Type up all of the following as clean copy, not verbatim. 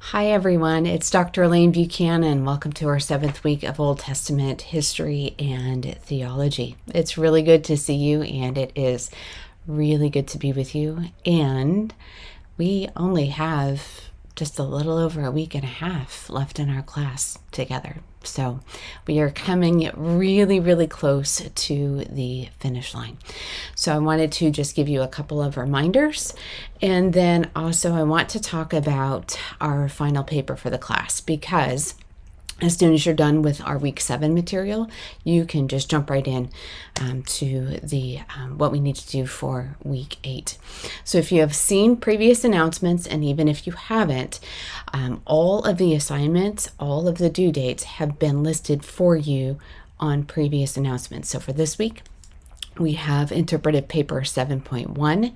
Hi everyone, it's Dr. Elaine Buchanan. Welcome to our 7th week of Old Testament history and theology. It's really good to see you, and it is really good to be with you. And we only have just a little over a week and a half left in our class together. So we are coming really close to the finish line. So I wanted to just give you a couple of reminders, and then also I want to talk about our final paper for the class, because as soon as you're done with our week 7 material, you can just jump right in to the what we need to do for week 8. So if you have seen previous announcements, and even if you haven't, all of the assignments, all of the due dates have been listed for you on previous announcements. So for this week, we have interpretive paper 7.1.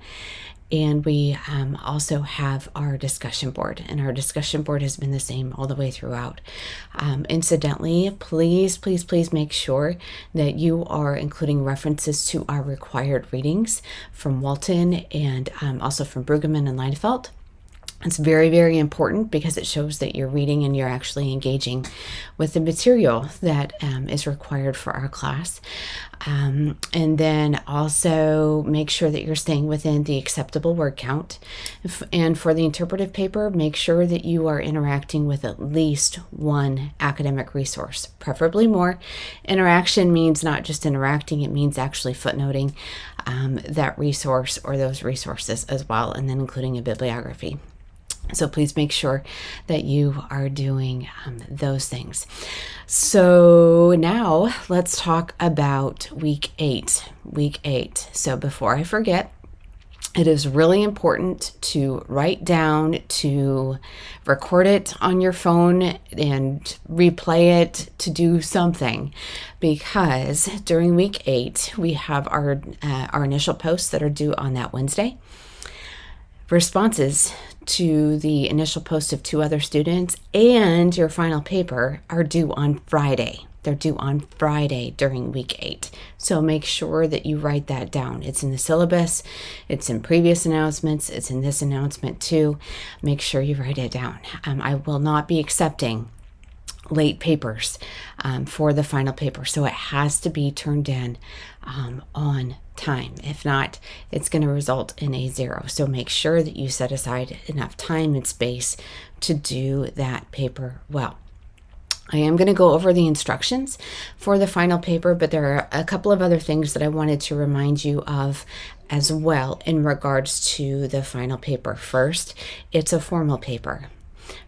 And we also have our discussion board, and our discussion board has been the same all the way throughout. Incidentally, please make sure that you are including references to our required readings from Walton and also from Brueggemann and Leinefeld. It's very important, because it shows that you're reading and you're actually engaging with the material that is required for our class. And then also make sure that you're staying within the acceptable word count. And for the interpretive paper, make sure that you are interacting with at least one academic resource, preferably more. Interaction means not just interacting, it means actually footnoting that resource or those resources as well, and then including a bibliography. So please make sure that you are doing those things. So now let's talk about week 8. Week 8. So before I forget, it is really important to write down, to record it on your phone and replay it, to do something, because during week 8 we have our initial posts that are due on that Wednesday. Responses to the initial post of 2 other students and your final paper are due on Friday. They're due on Friday during week 8. So make sure that you write that down. It's in the syllabus, it's in previous announcements, it's in this announcement too. Make sure you write it down. I will not be accepting late papers for the final paper, so it has to be turned in on time. If not, it's going to result in a 0. So make sure that you set aside enough time and space to do that paper well. I am going to go over the instructions for the final paper, but there are a couple of other things that I wanted to remind you of as well in regards to the final paper. First, it's a formal paper.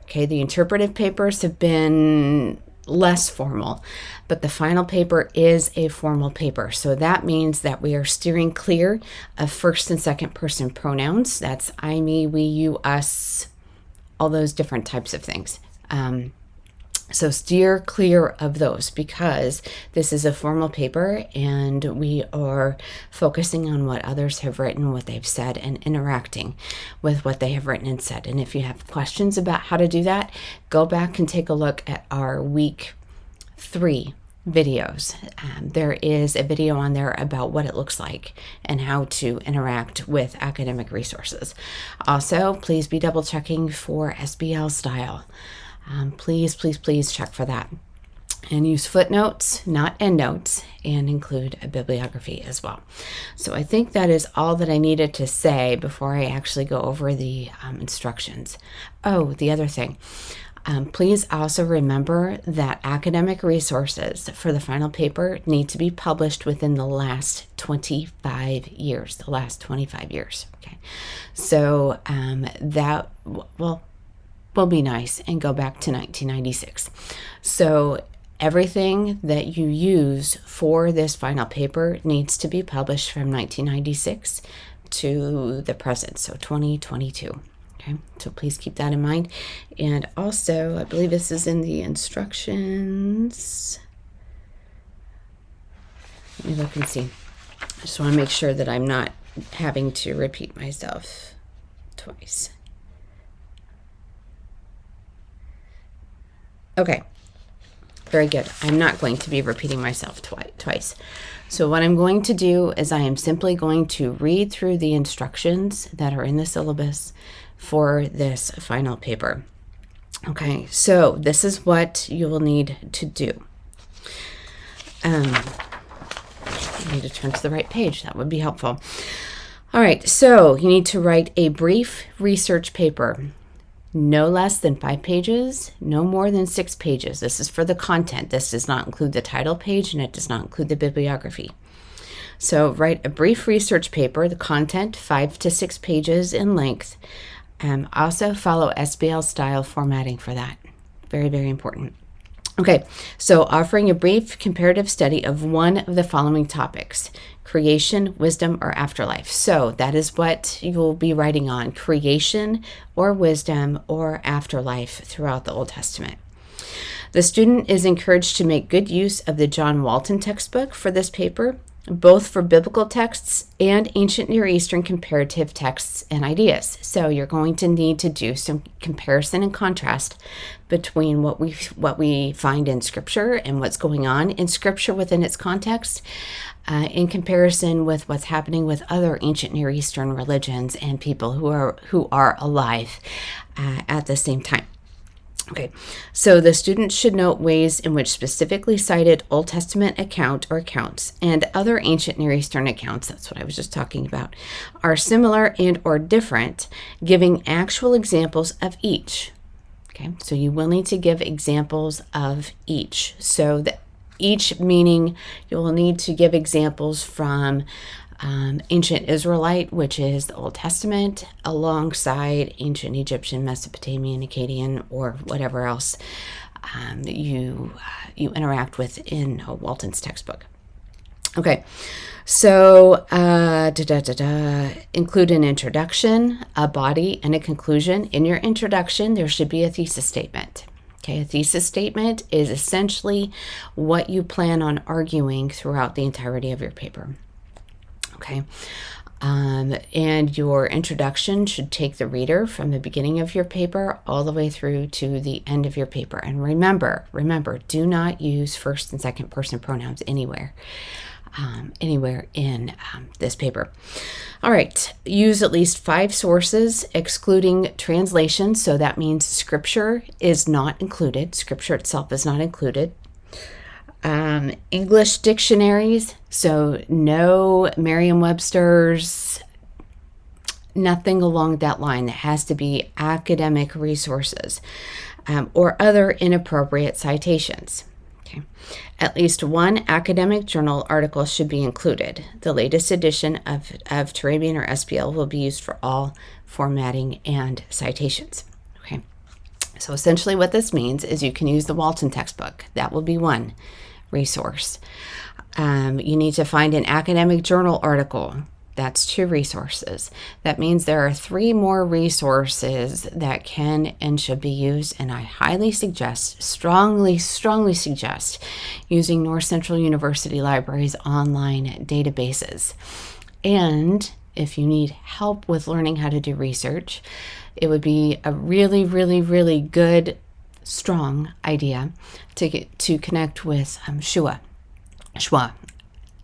Okay, the interpretive papers have been less formal, but the final paper is a formal paper. So that means that we are steering clear of first and second person pronouns. That's I, me, we, you, us, all those different types of things. So steer clear of those, because this is a formal paper and we are focusing on what others have written, what they've said, and interacting with what they have written and said. And if you have questions about how to do that, go back and take a look at our week 3 videos. There is a video on there about what it looks like and how to interact with academic resources. Also, please be double checking for SBL style. Please check for that. And use footnotes, not endnotes, and include a bibliography as well. So I think that is all that I needed to say before I actually go over the instructions. Oh, the other thing. Please also remember that academic resources for the final paper need to be published within the last 25 years. The last 25 years. Okay. So that will be nice and go back to 1996. So everything that you use for this final paper needs to be published from 1996 to the present, so 2022. Okay, so please keep that in mind. And also, I believe this is in the instructions. Let me look and see. I just want to make sure that I'm not having to repeat myself twice. Okay, very good. I'm not going to be repeating myself twice. So what I'm going to do is I am simply going to read through the instructions that are in the syllabus for this final paper. Okay, so this is what you will need to do. You need to turn to the right page. That would be helpful. All right, so you need to write a brief research paper. No less than 5 pages, no more than 6 pages. This is for the content. This does not include the title page, and it does not include the bibliography. So write a brief research paper, the content 5 to 6 pages in length. Also follow SBL style formatting for that. Very, very important. Okay, so offering a brief comparative study of one of the following topics: creation, wisdom, or afterlife. So that is what you will be writing on: creation or wisdom or afterlife throughout the Old Testament. The student is encouraged to make good use of the John Walton textbook for this paper, both for biblical texts and ancient Near Eastern comparative texts and ideas. So you're going to need to do some comparison and contrast between what we find in Scripture and what's going on in Scripture within its context, in comparison with what's happening with other ancient Near Eastern religions and people who are alive at the same time. Okay, so the student should note ways in which specifically cited Old Testament account or accounts and other ancient Near Eastern accounts, that's what I was just talking about, are similar and or different, giving actual examples of each. Okay, so you will need to give examples of each. So each meaning you will need to give examples from ancient Israelite, which is the Old Testament, alongside ancient Egyptian, Mesopotamian, Akkadian, or whatever else you interact with in Walton's textbook. Okay, so include an introduction, a body, and a conclusion. In your introduction, there should be a thesis statement. Okay, a thesis statement is essentially what you plan on arguing throughout the entirety of your paper. Okay, and your introduction should take the reader from the beginning of your paper all the way through to the end of your paper. And remember, do not use first and second person pronouns anywhere in this paper. All right, use at least 5 sources, excluding translation. So that means Scripture is not included. Scripture itself is not included. English dictionaries, so no Merriam-Webster's, nothing along that line. It has to be academic resources or other inappropriate citations. Okay. At least one academic journal article should be included. The latest edition of Turabian or SBL will be used for all formatting and citations. Okay. So essentially what this means is you can use the Walton textbook. That will be one resource. You need to find an academic journal article. That's 2 resources. That means there are 3 more resources that can and should be used, and I highly suggest, strongly suggest, using North Central University Library's online databases. And if you need help with learning how to do research, it would be a really, really, really good, strong idea to connect with Shua.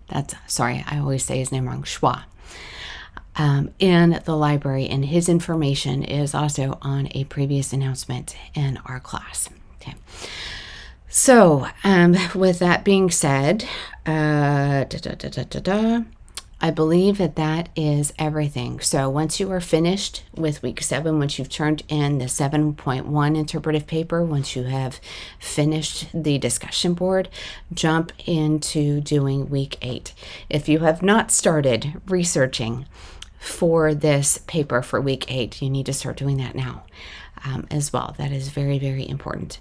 I always say his name wrong. Shua. In the library, and his information is also on a previous announcement in our class. Okay. So, with that being said, I believe that is everything. So once you are finished with week 7, once you've turned in the 7.1 interpretive paper, once you have finished the discussion board, jump into doing week 8. If you have not started researching for this paper for week 8, you need to start doing that now as well. That is very, very important.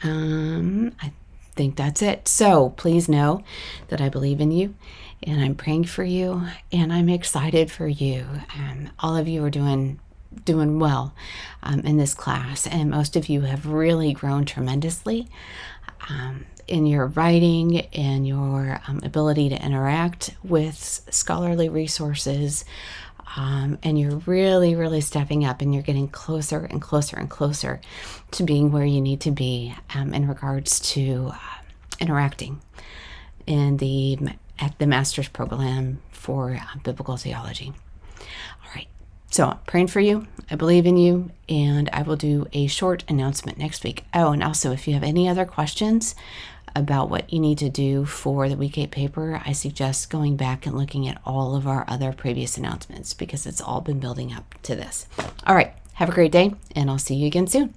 I think that's it. So please know that I believe in you, and I'm praying for you, and I'm excited for you. All of you are doing well in this class, and most of you have really grown tremendously in your writing and your ability to interact with scholarly resources, and you're really, really stepping up, and you're getting closer and closer and closer to being where you need to be in regards to interacting at the master's program for biblical theology. All right, So I'm praying for you. I believe in you, and I will do a short announcement next week. Oh, and also if you have any other questions about what you need to do for the week 8 paper, I suggest going back and looking at all of our other previous announcements because it's all been building up to this. All right, have a great day, and I'll see you again soon.